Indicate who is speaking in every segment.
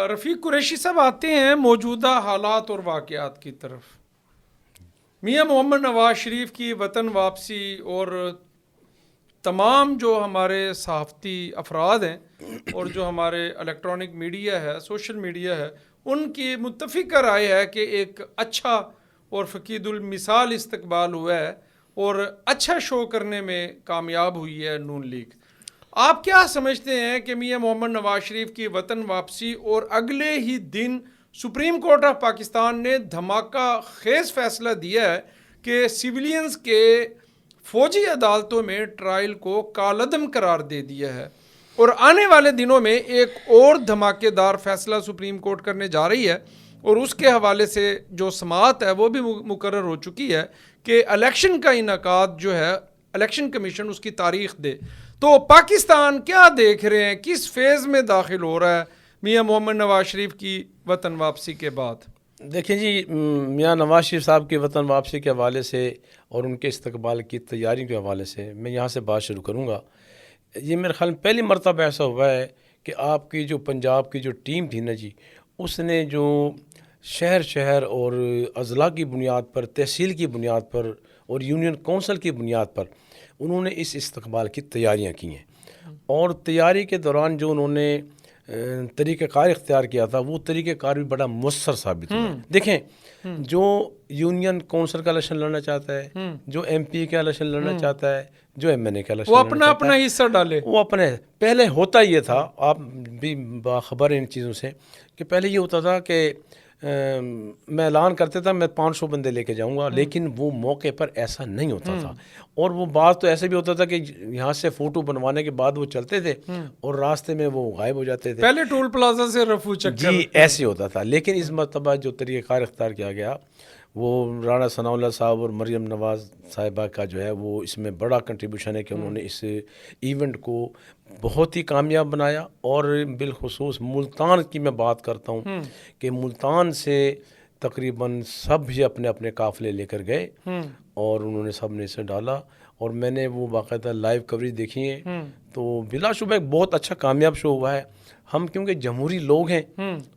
Speaker 1: رفیق قریشی صاحب آتے ہیں موجودہ حالات اور واقعات کی طرف. میاں محمد نواز شریف کی وطن واپسی اور تمام جو ہمارے صحافتی افراد ہیں اور جو ہمارے الیکٹرانک میڈیا ہے، سوشل میڈیا ہے، ان کی متفقہ رائے ہے کہ ایک اچھا اور فقید المثال استقبال ہوا ہے اور اچھا شو کرنے میں کامیاب ہوئی ہے نون لیگ. آپ کیا سمجھتے ہیں کہ میاں محمد نواز شریف کی وطن واپسی اور اگلے ہی دن سپریم کورٹ آف پاکستان نے دھماکہ خیز فیصلہ دیا ہے کہ سیولینز کے فوجی عدالتوں میں ٹرائل کو کالعدم قرار دے دیا ہے، اور آنے والے دنوں میں ایک اور دھماکے دار فیصلہ سپریم کورٹ کرنے جا رہی ہے، اور اس کے حوالے سے جو سماعت ہے وہ بھی مقرر ہو چکی ہے کہ الیکشن کا انعقاد جو ہے الیکشن کمیشن اس کی تاریخ دے. تو پاکستان کیا دیکھ رہے ہیں، کس فیز میں داخل ہو رہا ہے میاں محمد نواز شریف کی وطن واپسی کے بعد؟
Speaker 2: دیکھیں جی، میاں نواز شریف صاحب کی وطن واپسی کے حوالے سے اور ان کے استقبال کی تیاری کے حوالے سے میں یہاں سے بات شروع کروں گا. یہ میرے خیال میں پہلی مرتبہ ایسا ہوا ہے کہ آپ کی جو پنجاب کی جو ٹیم تھی نا جی، اس نے جو شہر شہر اور اضلاع کی بنیاد پر، تحصیل کی بنیاد پر اور یونین کونسل کی بنیاد پر انہوں نے اس استقبال کی تیاریاں کی ہیں. اور تیاری کے دوران جو انہوں نے طریقہ کار اختیار کیا تھا، وہ طریقہ کار بھی بڑا مؤثر ثابت ہوا. دیکھیں، جو یونین کونسل کا الیکشن لڑنا چاہتا ہے، جو ایم پی کا الیکشن لڑنا چاہتا ہے، جو ایم این اے کا الیکشن
Speaker 1: وہ
Speaker 2: لڑنا چاہتا ہے،
Speaker 1: اپنا حصہ ڈالے.
Speaker 2: وہ اپنے پہلے ہوتا یہ تھا، آپ بھی باخبر ہیں ان چیزوں سے، کہ پہلے یہ ہوتا تھا کہ میں اعلان کرتا تھا میں 500 بندے لے کے جاؤں گا، لیکن وہ موقع پر ایسا نہیں ہوتا تھا. اور وہ بات تو ایسے بھی ہوتا تھا کہ یہاں سے فوٹو بنوانے کے بعد وہ چلتے تھے اور راستے میں وہ غائب ہو جاتے تھے.
Speaker 1: پہلے ٹول پلازا سے رفو چکر
Speaker 2: جی ایسے ہوتا تھا. لیکن اس مرتبہ جو طریقہ کار اختیار کیا گیا، وہ رانا ثناء اللہ صاحب اور مریم نواز صاحبہ کا جو ہے وہ اس میں بڑا کنٹریبیوشن ہے کہ انہوں نے اس ایونٹ کو بہت ہی کامیاب بنایا. اور بالخصوص ملتان کی میں بات کرتا ہوں کہ ملتان سے تقریباً سب ہی اپنے اپنے قافلے لے کر گئے اور انہوں نے سب نے اسے ڈالا، اور میں نے وہ باقاعدہ لائیو کوریج دیکھی ہے. تو بلا شبہ ایک بہت اچھا کامیاب شو ہوا ہے. ہم کیونکہ جمہوری لوگ ہیں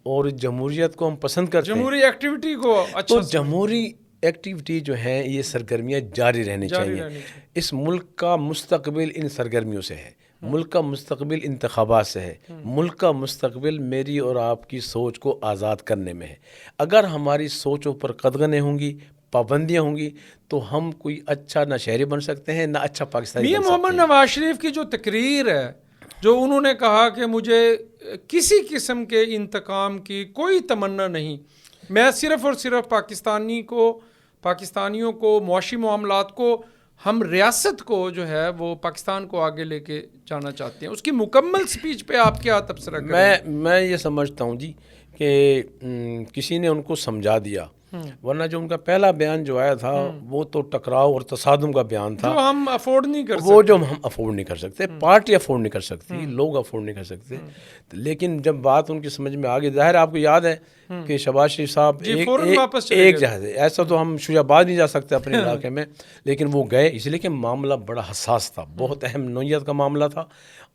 Speaker 2: اور جمہوریت کو ہم پسند کرتے ہیں،
Speaker 1: جمہوری ایکٹیویٹی کو اچھا،
Speaker 2: تو جمہوری ایکٹیویٹی جو ہیں یہ سرگرمیاں جاری رہنی چاہیے. اس ملک کا مستقبل ان سرگرمیوں سے ہے، ملک کا مستقبل انتخابات سے ہے، ملک کا مستقبل میری اور آپ کی سوچ کو آزاد کرنے میں ہے. اگر ہماری سوچوں پر قدغنیں ہوں گی، پابندیاں ہوں گی، تو ہم کوئی اچھا نہ شہری بن سکتے ہیں، نہ اچھا پاکستانی
Speaker 1: میاں
Speaker 2: بن سکتے
Speaker 1: محمد
Speaker 2: ہیں.
Speaker 1: نواز شریف کی جو تقریر ہے، جو انہوں نے کہا کہ مجھے کسی قسم کے انتقام کی کوئی تمنا نہیں، میں صرف اور صرف پاکستانیوں کو، معاشی معاملات کو، ہم ریاست کو جو ہے وہ پاکستان کو آگے لے کے جانا چاہتے ہیں، اس کی مکمل سپیچ پہ آپ کیا تبصرہ کریں؟
Speaker 2: میں یہ سمجھتا ہوں جی کہ کسی نے ان کو سمجھا دیا، ورنہ جو ان کا پہلا بیان جو آیا تھا وہ تو ٹکراؤ اور تصادم کا بیان تھا،
Speaker 1: جو ہم افورڈ نہیں کر سکتے،
Speaker 2: وہ جو ہم افورڈ نہیں کر سکتے، پارٹی افورڈ نہیں کر سکتی، لوگ افورڈ نہیں کر سکتے. لیکن جب بات ان کی سمجھ میں آ گئی، ظاہر آپ کو یاد ہے کہ شہباز شریف صاحب ایک جہاز، ایسا تو ہم شجاع آباد نہیں جا سکتے اپنے علاقے میں، لیکن وہ گئے اس لیے کہ معاملہ بڑا حساس تھا، بہت اہم نوعیت کا معاملہ تھا،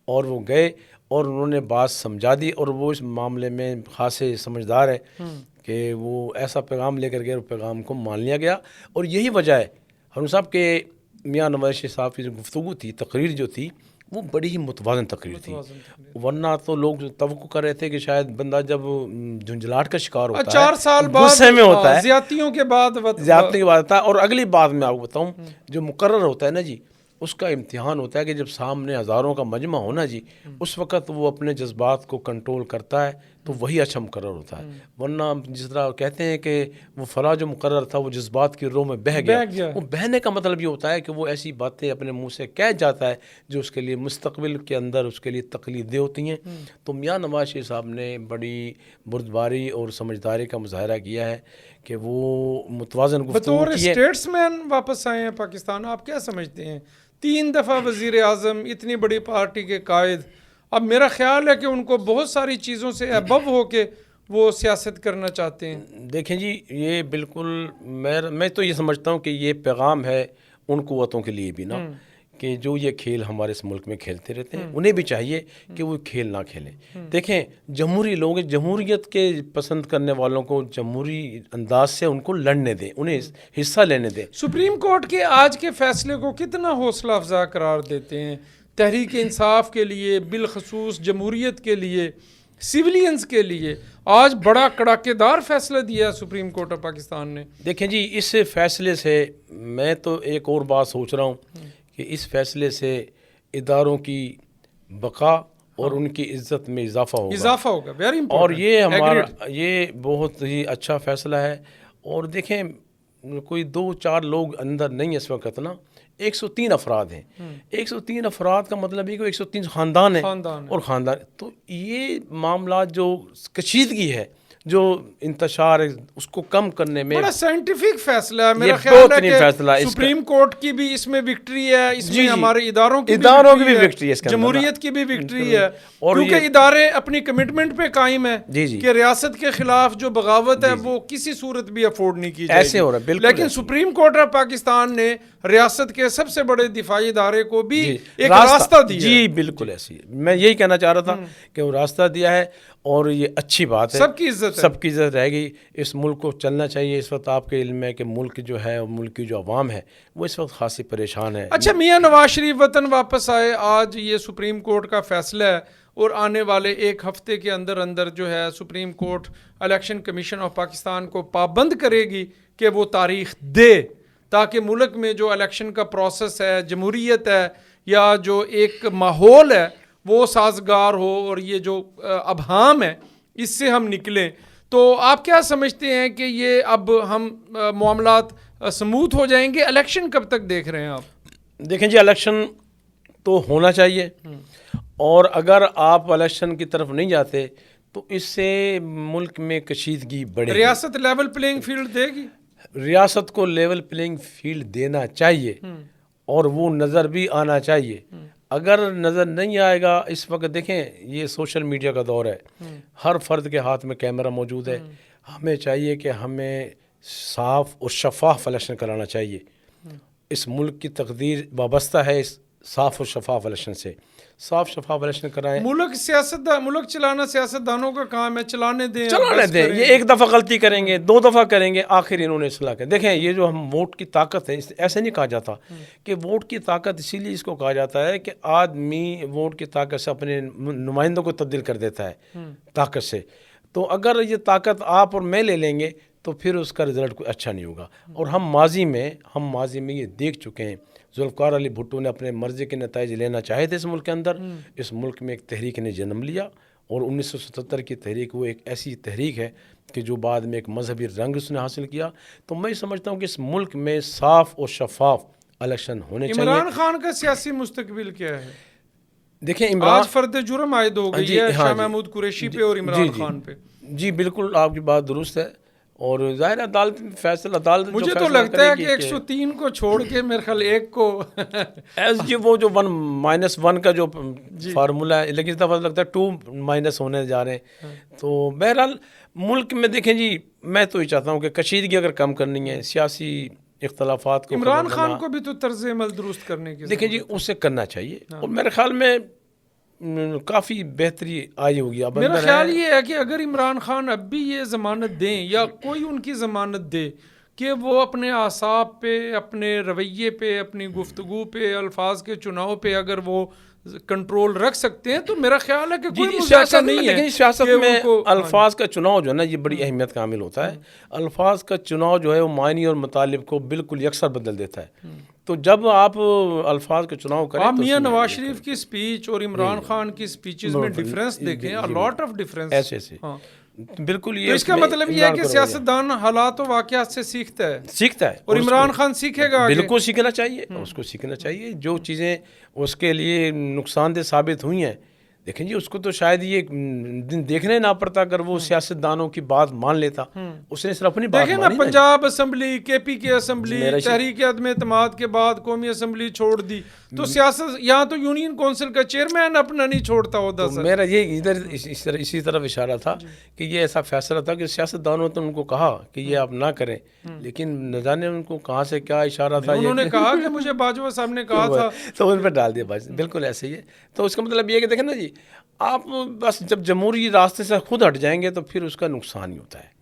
Speaker 2: اور وہ گئے اور انہوں نے بات سمجھا دی. اور وہ اس معاملے میں خاصے سمجھدار ہے کہ وہ ایسا پیغام لے کر گئے اور پیغام کو مان لیا گیا. اور یہی وجہ ہے ہارون صاحب کہ میاں نواز شریف صاحب کی جو گفتگو تھی، تقریر جو تھی، وہ بڑی ہی متوازن تقریر تھی. ورنہ تو لوگ توقع کر رہے تھے کہ شاید بندہ جب جھنجھلاہٹ کا شکار ہوتا ہے،
Speaker 1: 4 سال بعد
Speaker 2: غصے میں ہوتا ہے،
Speaker 1: زیادتیوں کے بعد
Speaker 2: ہوتا ہے. اور اگلی بات میں آپ کو بتاؤں، جو مقرر ہوتا ہے نا جی، اس کا امتحان ہوتا ہے کہ جب سامنے ہزاروں کا مجمع ہونا جی، اس وقت وہ اپنے جذبات کو کنٹرول کرتا ہے تو وہی اچھا مقرر ہوتا ہے. ورنہ جس طرح کہتے ہیں کہ وہ فلاں جو مقرر تھا وہ جذبات کی روح میں بہہ گیا، وہ بہنے کا مطلب یہ ہوتا ہے کہ وہ ایسی باتیں اپنے منہ سے کہہ جاتا ہے جو اس کے لیے مستقبل کے اندر اس کے لیے تقلیدیں ہوتی ہیں. تو میاں نواز شریف صاحب نے بڑی بردباری اور سمجھداری کا مظاہرہ کیا ہے کہ وہ متوازن گفتگو
Speaker 1: بطور
Speaker 2: کی ہے.
Speaker 1: اسٹیٹس مین واپس آئے ہیں پاکستان. آپ کیا سمجھتے ہیں؟ 3 دفعہ وزیر اعظم، اتنی بڑی پارٹی کے قائد، اب میرا خیال ہے کہ ان کو بہت ساری چیزوں سے ابو ہو کے وہ سیاست کرنا چاہتے ہیں.
Speaker 2: دیکھیں جی، یہ بالکل میں تو یہ سمجھتا ہوں کہ یہ پیغام ہے ان قوتوں کے لیے بھی نا کہ جو یہ کھیل ہمارے اس ملک میں کھیلتے رہتے ہیں انہیں بھی چاہیے کہ وہ کھیل نہ کھیلیں. دیکھیں جمہوری لوگ جمہوریت کے پسند کرنے والوں کو جمہوری انداز سے ان کو لڑنے دیں, انہیں حصہ لینے دیں.
Speaker 1: سپریم کورٹ کے آج کے فیصلے کو کتنا حوصلہ افزا قرار دیتے ہیں تحریک انصاف کے لیے, بالخصوص جمہوریت کے لیے, سیولینز کے لیے؟ آج بڑا کڑاکے دار فیصلہ دیا ہے سپریم کورٹ آف پاکستان نے.
Speaker 2: دیکھیں جی اس فیصلے سے میں تو ایک اور بات سوچ رہا ہوں کہ اس فیصلے سے اداروں کی بقا اور ان کی عزت میں اضافہ ہوگا
Speaker 1: ویری امپورٹنٹ.
Speaker 2: اور یہ ہمارا یہ بہت ہی اچھا فیصلہ ہے. اور دیکھیں کوئی 2-4 لوگ اندر نہیں اس وقت نا, 103 افراد ہیں. 103 افراد کا مطلب یہ کہ 103 خاندان ہیں اور خاندان. تو یہ معاملات جو کشیدگی ہے, جو انتشار ہے, اس کو کم کرنے میں
Speaker 1: بڑا سائنٹیفک فیصلہ ہے. میرا خیال ہے کہ سپریم کورٹ کی بھی اس میں وکٹری ہے, اس میں ہمارے اداروں کی بھی وکٹری ہے, جمہوریت کی بھی وکٹری ہے, کیونکہ ادارے اپنی کمٹمنٹ پہ قائم ہیں کہ ریاست کے خلاف جو بغاوت ہے وہ کسی صورت بھی افورڈ نہیں کی جائے گی. لیکن سپریم کورٹ آف پاکستان نے ریاست کے سب سے بڑے دفاعی ادارے کو بھی ایک راستہ دیا.
Speaker 2: جی بالکل ایسی, میں یہی کہنا چاہ رہا تھا کہ وہ راستہ دیا ہے اور یہ اچھی بات ہے. سب کی عزت رہے گی. اس ملک کو چلنا چاہیے. اس وقت آپ کے علم ہے کہ ملک جو ہے, ملک کی جو عوام ہے وہ اس وقت خاصی پریشان ہے.
Speaker 1: اچھا میاں نواز شریف وطن واپس آئے, آج یہ سپریم کورٹ کا فیصلہ ہے اور آنے والے ایک ہفتے کے اندر اندر جو ہے supreme court election commission of Pakistan کو پابند کرے گی کہ وہ تاریخ دے, تاکہ ملک میں جو الیکشن کا پروسیس ہے, جمہوریت ہے, یا جو ایک ماحول ہے وہ سازگار ہو اور یہ جو ابہام ہے اس سے ہم نکلیں. تو آپ کیا سمجھتے ہیں کہ یہ اب ہم معاملات سموتھ ہو جائیں گے؟ الیکشن کب تک دیکھ رہے ہیں آپ؟
Speaker 2: دیکھیں جی الیکشن تو ہونا چاہیے, اور اگر آپ الیکشن کی طرف نہیں جاتے تو اس سے ملک میں کشیدگی بڑھے گی.
Speaker 1: ریاست لیول پلینگ فیلڈ دے گی؟
Speaker 2: ریاست کو لیول پلینگ فیلڈ دینا چاہیے اور وہ نظر بھی آنا چاہیے. اگر نظر نہیں آئے گا, اس وقت دیکھیں یہ سوشل میڈیا کا دور ہے, ہر فرد کے ہاتھ میں کیمرہ موجود ہے. ہمیں چاہیے کہ ہمیں صاف اور شفاف الیکشن کرانا چاہیے. اس ملک کی تقدیر وابستہ ہے اس صاف اور شفاف الیکشن سے. صاف شفاف الیکشن کرائیں.
Speaker 1: ملک چلانا سیاستدانوں کا کام ہے, چلانے دیں.
Speaker 2: یہ ایک دفعہ غلطی کریں گے, 2 دفعہ کریں گے, آخر انہوں نے اصلاح کر. دیکھیں یہ جو ہم ووٹ کی طاقت ہے, ایسے نہیں کہا جاتا کہ ووٹ کی طاقت اسی لیے اس کو کہا جاتا ہے کہ آدمی ووٹ کی طاقت سے اپنے نمائندوں کو تبدیل کر دیتا ہے طاقت سے. تو اگر یہ طاقت آپ اور میں لے لیں گے تو پھر اس کا رزلٹ کوئی اچھا نہیں ہوگا. اور ہم ماضی میں یہ دیکھ چکے ہیں. ذوالفقار علی بھٹو نے اپنے مرضی کے نتائج لینا چاہے تھے اس ملک کے اندر. اس ملک میں ایک تحریک نے جنم لیا, اور 1977 کی تحریک وہ ایک ایسی تحریک ہے کہ جو بعد میں ایک مذہبی رنگ اس نے حاصل کیا. تو میں سمجھتا ہوں کہ اس ملک میں صاف اور شفاف الیکشن ہونے چاہیے.
Speaker 1: عمران خان کا سیاسی مستقبل کیا ہے؟
Speaker 2: دیکھیں
Speaker 1: آج فرد جرم عائد ہو گئی ہے شاہ محمود قریشی پہ اور عمران خان پہ.
Speaker 2: جی بالکل آپ کی بات درست ہے, اور ظاہر عدالت فیصلہ عدالت
Speaker 1: مجھے تو لگتا ہے کہ 103 کو چھوڑ کے میرے خیال ایک کو
Speaker 2: وہ جو 1-1 کا جو فارمولہ ہے, لیکن اس دفعہ لگتا ہے 2- ہونے جا رہے ہیں. تو بہرحال ملک میں دیکھیں جی میں تو یہ چاہتا ہوں کہ کشیدگی اگر کم کرنی ہے, سیاسی اختلافات کو,
Speaker 1: عمران خان کو بھی تو طرز عمل درست کرنے کی
Speaker 2: دیکھیں جی اسے کرنا چاہیے. اور میرے خیال میں کافی بہتری آئی ہوگی. اب
Speaker 1: میرا خیال یہ ہے کہ اگر عمران خان اب بھی یہ ضمانت دیں یا کوئی ان کی ضمانت دے کہ وہ اپنے اعصاب پہ, اپنے رویے پہ, اپنی گفتگو پہ, الفاظ کے چناؤ پہ اگر وہ کنٹرول رکھ سکتے ہیں تو میرا خیال ہے کہ کوئی مذاکرہ نہیں ہے.
Speaker 2: سیاست میں الفاظ کا چناؤ جو ہے نا یہ بڑی اہمیت کا حامل ہوتا ہے. الفاظ کا چناؤ جو ہے وہ معنی اور مطالب کو بالکل یکسر بدل دیتا ہے. تو جب آپ الفاظ کے چناؤ کریں,
Speaker 1: آپ میاں نواز شریف کی سپیچ اور عمران خان کی سپیچز میں ڈیفرنس دیکھیں, a lot of difference.
Speaker 2: ایسے بالکل. یہ
Speaker 1: اس کا مطلب یہ ہے کہ سیاستدان حالات و واقعات سے سیکھتا ہے اور عمران خان سیکھے گا.
Speaker 2: بالکل سیکھنا چاہیے, اس کو سیکھنا چاہیے. جو چیزیں اس کے لیے نقصان دہ ثابت ہوئی ہیں دیکھیں جی اس کو تو شاید یہ دن دیکھنے نہ پڑتا اگر وہ سیاست دانوں کی بات مان لیتا. اس نے صرف اپنی بات
Speaker 1: دیکھیں نا
Speaker 2: مانی.
Speaker 1: پنجاب اسمبلی، کے پی کے اسمبلی، تحریک عدم اعتماد کے بعد قومی اسمبلی چھوڑ دی. تو سیاست یہاں تو یونین کونسل کا چیئرمین اپنا نہیں چھوڑتا ہوتا.
Speaker 2: میرا یہ ادھر اسی طرف اشارہ تھا کہ یہ ایسا فیصلہ تھا کہ سیاست دانوں نے ان کو کہا کہ یہ آپ نہ کریں، لیکن نہ جانے ان کو کہاں سے کیا اشارہ تھا.
Speaker 1: انہوں نے کہا کہ مجھے باجوہ صاحب نے کہا تھا
Speaker 2: تو ان پہ ڈال دیا بس. بالکل ایسے ہی ہے. تو اس کا مطلب یہ ہے کہ دیکھیں نا جی، آپ بس جب جمہوری راستے سے خود ہٹ جائیں گے تو پھر اس کا نقصان ہی ہوتا ہے.